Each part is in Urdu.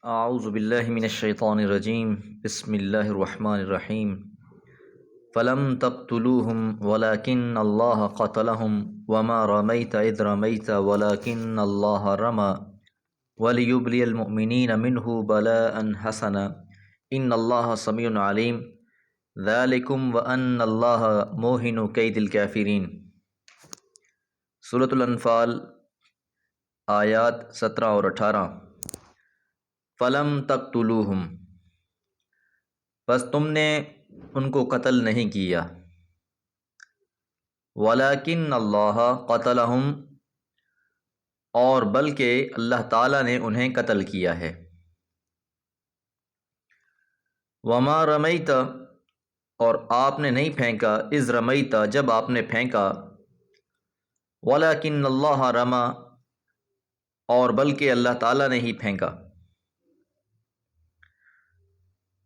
اعوذ باللہ من الشیطان الرجیم بسم اللہ الرحمن الرحیم فلم تقتلوهم ولكن اللہ قتلهم وما رمیت اذ رمیت ولكن اللہ رمى وليبلي المؤمنین منہ بلاء حسنا ان اللہ سمیع علیم ذالکم وان اللہ موہن کید الکافرین۔ سورۃ الانفال آیات 17 اور 18۔ فلم تقتلوہم، بس تم نے ان کو قتل نہیں کیا، ولیکن اللہ قتلہم، اور بلکہ اللہ تعالیٰ نے انہیں قتل کیا ہے، وما رمیت، اور آپ نے نہیں پھینکا، اذ رمیت، جب آپ نے پھینکا، ولیکن اللہ رمی، اور بلکہ اللہ تعالیٰ نے ہی پھینکا۔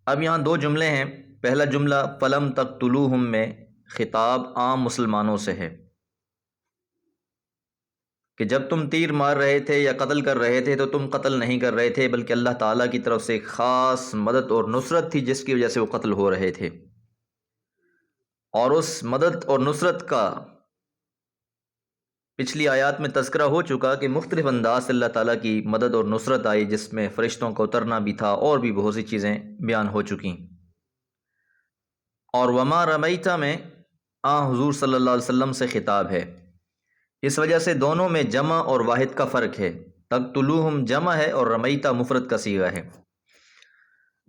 اب یہاں دو جملے ہیں۔ پہلا جملہ فلم تقتلوہم میں خطاب عام مسلمانوں سے ہے کہ جب تم تیر مار رہے تھے یا قتل کر رہے تھے تو تم قتل نہیں کر رہے تھے، بلکہ اللہ تعالیٰ کی طرف سے ایک خاص مدد اور نصرت تھی جس کی وجہ سے وہ قتل ہو رہے تھے، اور اس مدد اور نصرت کا پچھلی آیات میں تذکرہ ہو چکا کہ مختلف انداز سے اللہ تعالیٰ کی مدد اور نصرت آئی، جس میں فرشتوں کا اترنا بھی تھا اور بھی بہت سی چیزیں بیان ہو چکیں۔ اور وما رمیتا میں حضور صلی اللہ علیہ وسلم سے خطاب ہے، اس وجہ سے دونوں میں جمع اور واحد کا فرق ہے۔ تقتلوہم جمع ہے اور رمیتا مفرد کا صیغہ ہے۔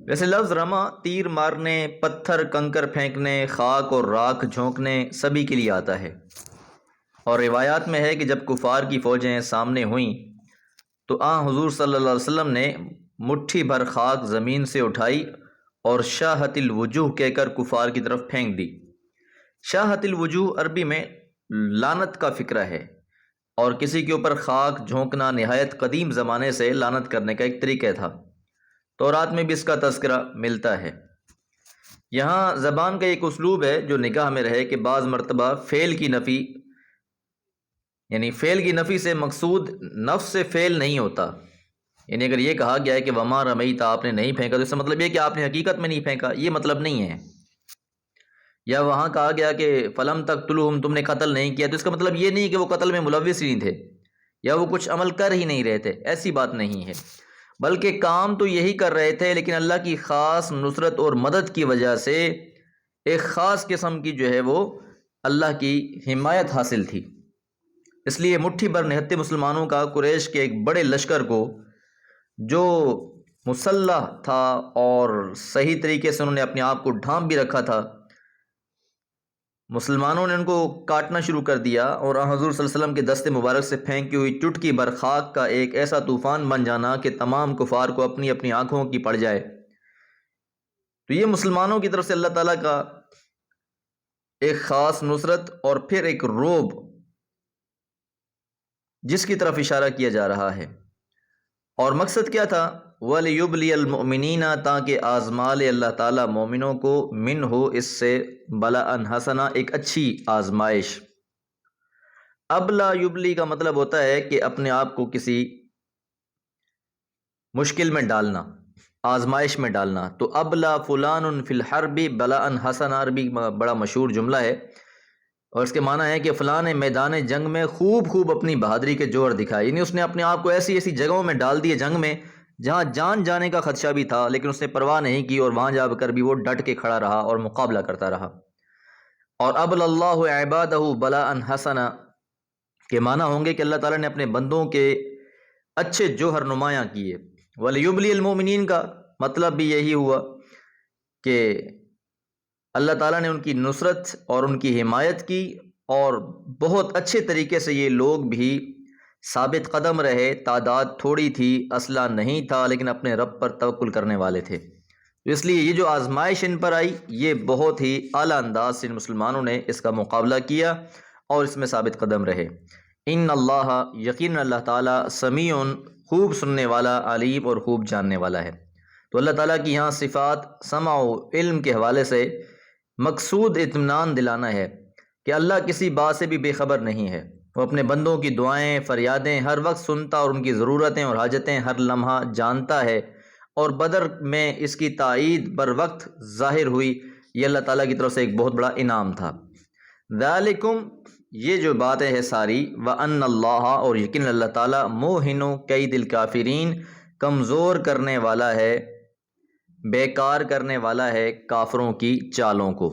ویسے لفظ رما تیر مارنے، پتھر کنکر پھینکنے، خاک اور راکھ جھونکنے سبھی کے لیے آتا ہے، اور روایات میں ہے کہ جب کفار کی فوجیں سامنے ہوئیں تو حضور صلی اللہ علیہ وسلم نے مٹھی بھر خاک زمین سے اٹھائی اور شاہت الوجوہ کہہ کر کفار کی طرف پھینک دی۔ شاہت الوجوہ عربی میں لعنت کا فکرہ ہے، اور کسی کے اوپر خاک جھونکنا نہایت قدیم زمانے سے لعنت کرنے کا ایک طریقہ تھا۔ تورات میں بھی اس کا تذکرہ ملتا ہے۔ یہاں زبان کا ایک اسلوب ہے جو نگاہ میں رہے کہ بعض مرتبہ فعل کی نفی، یعنی فعل کی نفی سے مقصود نفس سے فعل نہیں ہوتا، یعنی اگر یہ کہا گیا ہے کہ وما رمیت، آپ نے نہیں پھینکا، تو اس کا مطلب یہ کہ آپ نے حقیقت میں نہیں پھینکا، یہ مطلب نہیں ہے۔ یا وہاں کہا گیا کہ فلم تقتلوہم، تم نے قتل نہیں کیا، تو اس کا مطلب یہ نہیں کہ وہ قتل میں ملوث ہی نہیں تھے یا وہ کچھ عمل کر ہی نہیں رہے تھے، ایسی بات نہیں ہے، بلکہ کام تو یہی کر رہے تھے، لیکن اللہ کی خاص نصرت اور مدد کی وجہ سے ایک خاص قسم کی جو ہے وہ اللہ کی حمایت حاصل تھی۔ اس لیے مٹھی بھر نہتے مسلمانوں کا قریش کے ایک بڑے لشکر کو، جو مسلح تھا اور صحیح طریقے سے انہوں نے اپنے آپ کو ڈھانپ بھی رکھا تھا، مسلمانوں نے ان کو کاٹنا شروع کر دیا، اور حضور صلی اللہ علیہ وسلم کے دست مبارک سے پھینکی ہوئی چٹکی بھر خاک کا ایک ایسا طوفان بن جانا کہ تمام کفار کو اپنی اپنی آنکھوں کی پڑ جائے۔ تو یہ مسلمانوں کی طرف سے اللہ تعالیٰ کا ایک خاص نصرت اور پھر ایک رعب جس کی طرف اشارہ کیا جا رہا ہے، اور مقصد کیا تھا؟ وَلِيُبْلِيَ الْمُؤْمِنِينَ، تاکہ آزما لے اللہ تعالیٰ مومنوں کو، من ہو اس سے، بلاء حسنا، ایک اچھی آزمائش۔ ابلا یبلی کا مطلب ہوتا ہے کہ اپنے آپ کو کسی مشکل میں ڈالنا، آزمائش میں ڈالنا۔ تو ابلا فلان فی الحرب بلاء حسنا عربی بڑا مشہور جملہ ہے، اور اس کے معنی ہے کہ فلاں نے میدان جنگ میں خوب اپنی بہادری کے جوہر دکھائے، یعنی اس نے اپنے آپ کو ایسی جگہوں میں ڈال دیے جنگ میں جہاں جان جانے کا خدشہ بھی تھا، لیکن اس نے پرواہ نہیں کی، اور وہاں جا کر بھی وہ ڈٹ کے کھڑا رہا اور مقابلہ کرتا رہا۔ اور ابل اللہ عبادہ بلاء حسنا کے معنی ہوں گے کہ اللہ تعالیٰ نے اپنے بندوں کے اچھے جوہر نمایاں کیے۔ ولیبلی المؤمنین کا مطلب بھی یہی ہوا کہ اللہ تعالیٰ نے ان کی نصرت اور ان کی حمایت کی، اور بہت اچھے طریقے سے یہ لوگ بھی ثابت قدم رہے، تعداد تھوڑی تھی، اسلحہ نہیں تھا، لیکن اپنے رب پر توکل کرنے والے تھے۔ اس لیے یہ جو آزمائش ان پر آئی، یہ بہت ہی اعلیٰ انداز سے مسلمانوں نے اس کا مقابلہ کیا اور اس میں ثابت قدم رہے۔ ان اللہ، یقین اللہ تعالیٰ، سمیع، خوب سننے والا، علیم، اور خوب جاننے والا ہے۔ تو اللہ تعالیٰ کی یہاں صفات سمع و علم کے حوالے سے مقصود اطمینان دلانا ہے کہ اللہ کسی بات سے بھی بے خبر نہیں ہے، وہ اپنے بندوں کی دعائیں، فریادیں ہر وقت سنتا، اور ان کی ضرورتیں اور حاجتیں ہر لمحہ جانتا ہے، اور بدر میں اس کی تائید بر وقت ظاہر ہوئی، یہ اللہ تعالیٰ کی طرف سے ایک بہت بڑا انعام تھا۔ ذالکم، یہ جو باتیں ہیں ساری، وَأَنَّ اللَّهَ، اور یقین اللہ تعالیٰ، موہن کید الکافرین، کمزور کرنے والا ہے، بیکار کرنے والا ہے کافروں کی چالوں کو۔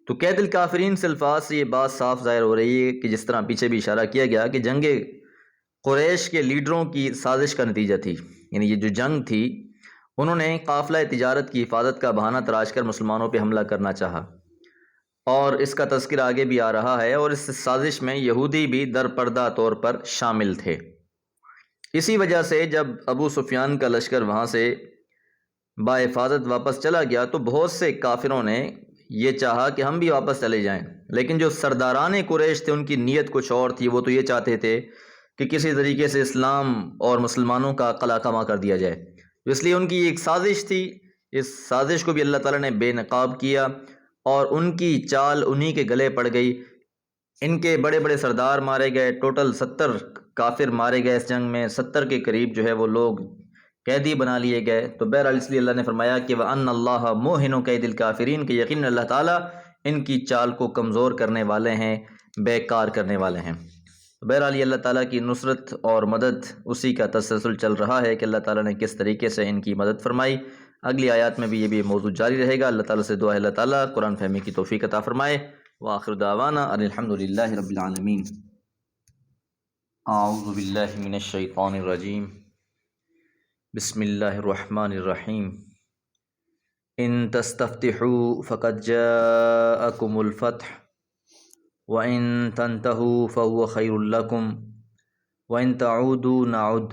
تو قید الکافرین سے الفاظ سے یہ بات صاف ظاہر ہو رہی ہے کہ جس طرح پیچھے بھی اشارہ کیا گیا کہ جنگ قریش کے لیڈروں کی سازش کا نتیجہ تھی، یعنی یہ جو جنگ تھی، انہوں نے قافلہ تجارت کی حفاظت کا بہانہ تراش کر مسلمانوں پہ حملہ کرنا چاہا، اور اس کا تذکرہ آگے بھی آ رہا ہے، اور اس سازش میں یہودی بھی درپردہ طور پر شامل تھے۔ اسی وجہ سے جب ابو سفیان کا لشکر وہاں سے بحفاظت واپس چلا گیا تو بہت سے کافروں نے یہ چاہا کہ ہم بھی واپس چلے جائیں، لیکن جو سرداران قریش تھے ان کی نیت کچھ اور تھی، وہ تو یہ چاہتے تھے کہ کسی طریقے سے اسلام اور مسلمانوں کا قلع کما کر دیا جائے، اس لیے ان کی ایک سازش تھی، اس سازش کو بھی اللہ تعالیٰ نے بے نقاب کیا اور ان کی چال انہی کے گلے پڑ گئی۔ ان کے بڑے بڑے سردار مارے گئے، ٹوٹل 70 کافر مارے گئے اس جنگ میں، 70 کے قریب جو ہے وہ لوگ قیدی بنا لیے گئے۔ تو بہرحال اس لیے اللہ نے فرمایا کہ وَأَنَّ اللَّهَ مُوهِنُ كَيْدِ الْكَافِرِينَ، کہ یقین اللہ تعالیٰ ان کی چال کو کمزور کرنے والے ہیں، بیکار کرنے والے ہیں۔ بہرحال یہ اللہ تعالیٰ کی نصرت اور مدد اسی کا تسلسل چل رہا ہے کہ اللہ تعالیٰ نے کس طریقے سے ان کی مدد فرمائی۔ اگلی آیات میں بھی یہ موضوع جاری رہے گا۔ اللہ تعالیٰ سے دعا ہے اللہ تعالیٰ قرآن فہمی کی توفیق عطا فرمائے۔ وآخر دعوانا ان الحمد للہ رب العالمین۔ اعوذ باللہ من الشیطان الرجیم، بسم اللہ الرحمن الرحیم۔ ان تستفتحوا فقد جاءکم الفتح وَإِن تَنْتَهُوا فَهُوَ خَيْرٌ لَكُمْ وَإِن تَعُودُوا نَعُدْ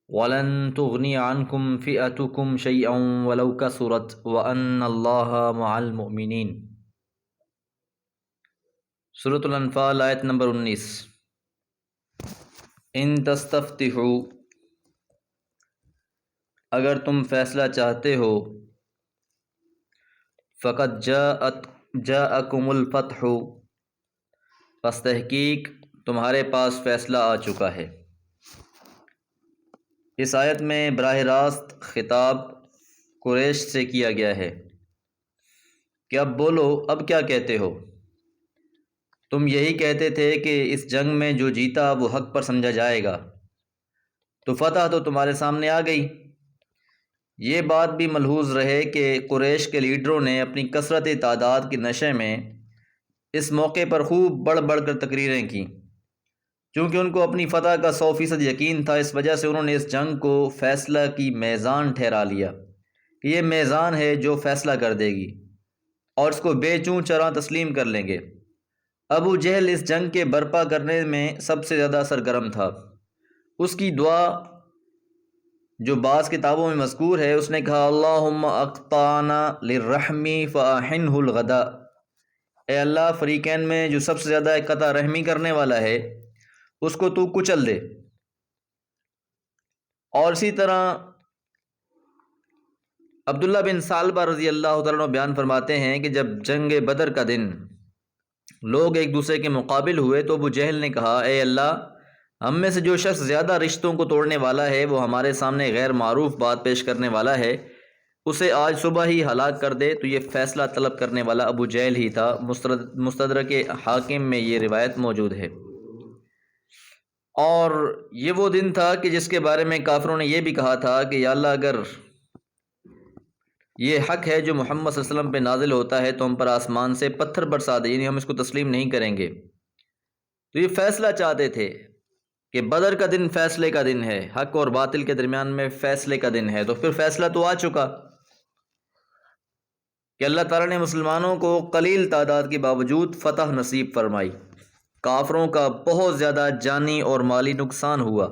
وَلَن تُغْنِيَ عَنْكُمْ فِئَتُكُمْ شَيْئًا وَلَوْ كَثُرَتْ وَأَنَّ اللَّهَ مَعَ الْمُؤْمِنِينَ۔ سورۃ الانفال آیت نمبر 19۔ ان تستفتحوا، اگر تم فیصلہ چاہتے ہو، فقد جاءکم الفتح، پس تحقیق تمہارے پاس فیصلہ آ چکا ہے۔ اس آیت میں براہ راست خطاب قریش سے کیا گیا ہے کہ اب بولو، اب کیا کہتے ہو؟ تم یہی کہتے تھے کہ اس جنگ میں جو جیتا وہ حق پر سمجھا جائے گا، تو فتح تو تمہارے سامنے آ گئی۔ یہ بات بھی ملحوظ رہے کہ قریش کے لیڈروں نے اپنی کثرت تعداد کے نشے میں اس موقع پر خوب بڑھ بڑھ کر تقریریں کیں، چونکہ ان کو اپنی فتح کا 100% یقین تھا۔ اس وجہ سے انہوں نے اس جنگ کو فیصلہ کی میزان ٹھہرا لیا کہ یہ میزان ہے جو فیصلہ کر دے گی، اور اس کو بے چوں چراں تسلیم کر لیں گے۔ ابو جہل اس جنگ کے برپا کرنے میں سب سے زیادہ سرگرم تھا۔ اس کی دعا جو بعض کتابوں میں مذکور ہے، اس نے کہا اللہم اقطعنا للرحم فاحنہ الغدا، اے اللہ فریقین میں جو سب سے زیادہ قطع رحمی کرنے والا ہے اس کو تو کچل دے۔ اور اسی طرح عبداللہ بن ثعلبہ رضی اللہ تعالیٰ عنہ بیان فرماتے ہیں کہ جب جنگ بدر کا دن لوگ ایک دوسرے کے مقابل ہوئے تو ابو جہل نے کہا اے اللہ، ہم میں سے جو شخص زیادہ رشتوں کو توڑنے والا ہے، وہ ہمارے سامنے غیر معروف بات پیش کرنے والا ہے، اسے آج صبح ہی ہلاک کر دے۔ تو یہ فیصلہ طلب کرنے والا ابو جہل ہی تھا۔ مستدرک حاکم میں یہ روایت موجود ہے۔ اور یہ وہ دن تھا کہ جس کے بارے میں کافروں نے یہ بھی کہا تھا کہ یا اللہ، اگر یہ حق ہے جو محمد صلی اللہ علیہ وسلم پہ نازل ہوتا ہے تو ہم پر آسمان سے پتھر برسا دے، یعنی ہم اس کو تسلیم نہیں کریں گے۔ تو یہ فیصلہ چاہتے تھے کہ بدر کا دن فیصلے کا دن ہے، حق اور باطل کے درمیان میں فیصلے کا دن ہے۔ تو پھر فیصلہ تو آ چکا کہ اللہ تعالیٰ نے مسلمانوں کو قلیل تعداد کے باوجود فتح نصیب فرمائی۔ کافروں کا بہت زیادہ جانی اور مالی نقصان ہوا۔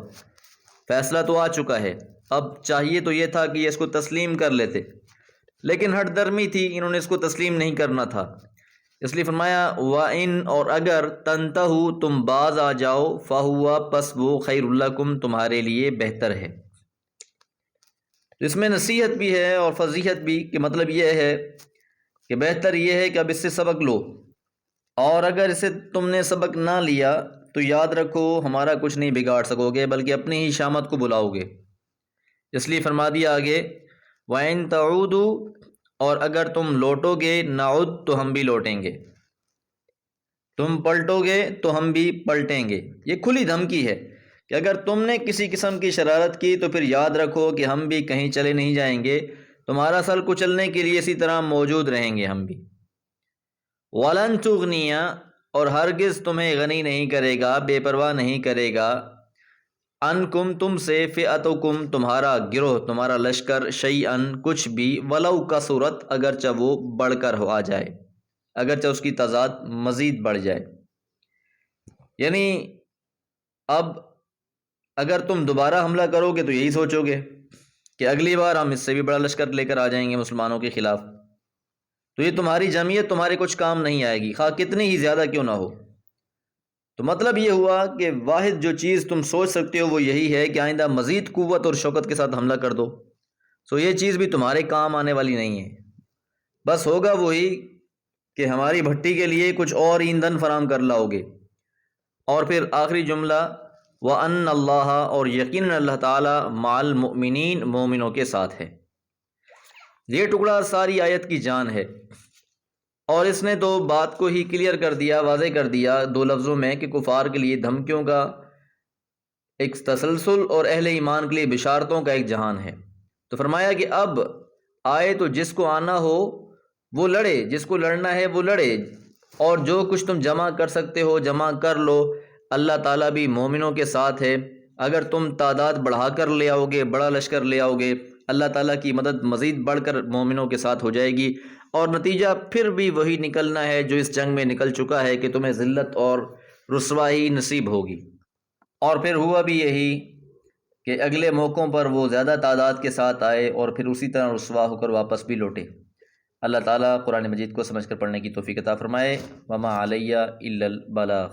فیصلہ تو آ چکا ہے، اب چاہیے تو یہ تھا کہ یہ اس کو تسلیم کر لیتے، لیکن ہٹ درمی تھی، انہوں نے اس کو تسلیم نہیں کرنا تھا۔ اس لیے فرمایا وَإِن، اور اگر تنتہوا، تم باز آ جاؤ، فَهُوَ، پس وہ خیر لکم، تمہارے لیے بہتر ہے۔ اس میں نصیحت بھی ہے اور فضیحت بھی، کہ مطلب یہ ہے کہ بہتر یہ ہے کہ اب اس سے سبق لو، اور اگر اسے تم نے سبق نہ لیا تو یاد رکھو ہمارا کچھ نہیں بگاڑ سکو گے، بلکہ اپنی ہی شامت کو بلاؤ گے۔ اس لیے فرما دیا آگے وَإِن تَعُودُوا، اور اگر تم لوٹو گے نعود تو ہم بھی لوٹیں گے، تم پلٹو گے تو ہم بھی پلٹیں گے۔ یہ کھلی دھمکی ہے کہ اگر تم نے کسی قسم کی شرارت کی تو پھر یاد رکھو کہ ہم بھی کہیں چلے نہیں جائیں گے، تمہارا سر کچلنے کے لیے اسی طرح موجود رہیں گے ہم بھی۔ وَلَن تُغْنِيَ، اور ہرگز تمہیں غنی نہیں کرے گا، بے پرواہ نہیں کرے گا، عنکم تم سے، فئتکم تمہارا گروہ، تمہارا لشکر، شیئن کچھ بھی، ولو کثرت اگرچہ وہ بڑھ کر ہو آ جائے، اگرچہ اس کی تعداد مزید بڑھ جائے۔ یعنی اب اگر تم دوبارہ حملہ کرو گے تو یہی سوچو گے کہ اگلی بار ہم اس سے بھی بڑا لشکر لے کر آ جائیں گے مسلمانوں کے خلاف، تو یہ تمہاری جمعیت تمہارے کچھ کام نہیں آئے گی، خواہ کتنی ہی زیادہ کیوں نہ ہو۔ تو مطلب یہ ہوا کہ واحد جو چیز تم سوچ سکتے ہو وہ یہی ہے کہ آئندہ مزید قوت اور شوکت کے ساتھ حملہ کر دو، سو یہ چیز بھی تمہارے کام آنے والی نہیں ہے، بس ہوگا وہی کہ ہماری بھٹی کے لیے کچھ اور ایندھن فراہم کر لاؤ گے۔ اور پھر آخری جملہ وَأَنَّ اللَّهَ، اور یقیناً اللہ تعالیٰ مع المؤمنین مومنوں کے ساتھ ہے۔ یہ ٹکڑا ساری آیت کی جان ہے، اور اس نے تو بات کو ہی کلیئر کر دیا، واضح کر دیا دو لفظوں میں کہ کفار کے لیے دھمکیوں کا ایک تسلسل اور اہل ایمان کے لیے بشارتوں کا ایک جہان ہے۔ تو فرمایا کہ اب آئے تو جس کو آنا ہو وہ لڑے، جس کو لڑنا ہے وہ لڑے، اور جو کچھ تم جمع کر سکتے ہو جمع کر لو، اللہ تعالیٰ بھی مومنوں کے ساتھ ہے۔ اگر تم تعداد بڑھا کر لے آؤ گے، بڑا لشکر لے آؤ گے، اللہ تعالیٰ کی مدد مزید بڑھ کر مومنوں کے ساتھ ہو جائے گی، اور نتیجہ پھر بھی وہی نکلنا ہے جو اس جنگ میں نکل چکا ہے کہ تمہیں ذلت اور رسوائی نصیب ہوگی۔ اور پھر ہوا بھی یہی کہ اگلے موقعوں پر وہ زیادہ تعداد کے ساتھ آئے اور پھر اسی طرح رسوا ہو کر واپس بھی لوٹے۔ اللہ تعالیٰ قرآن مجید کو سمجھ کر پڑھنے کی توفیق عطا فرمائے۔ وما علیہ الا البلاغ۔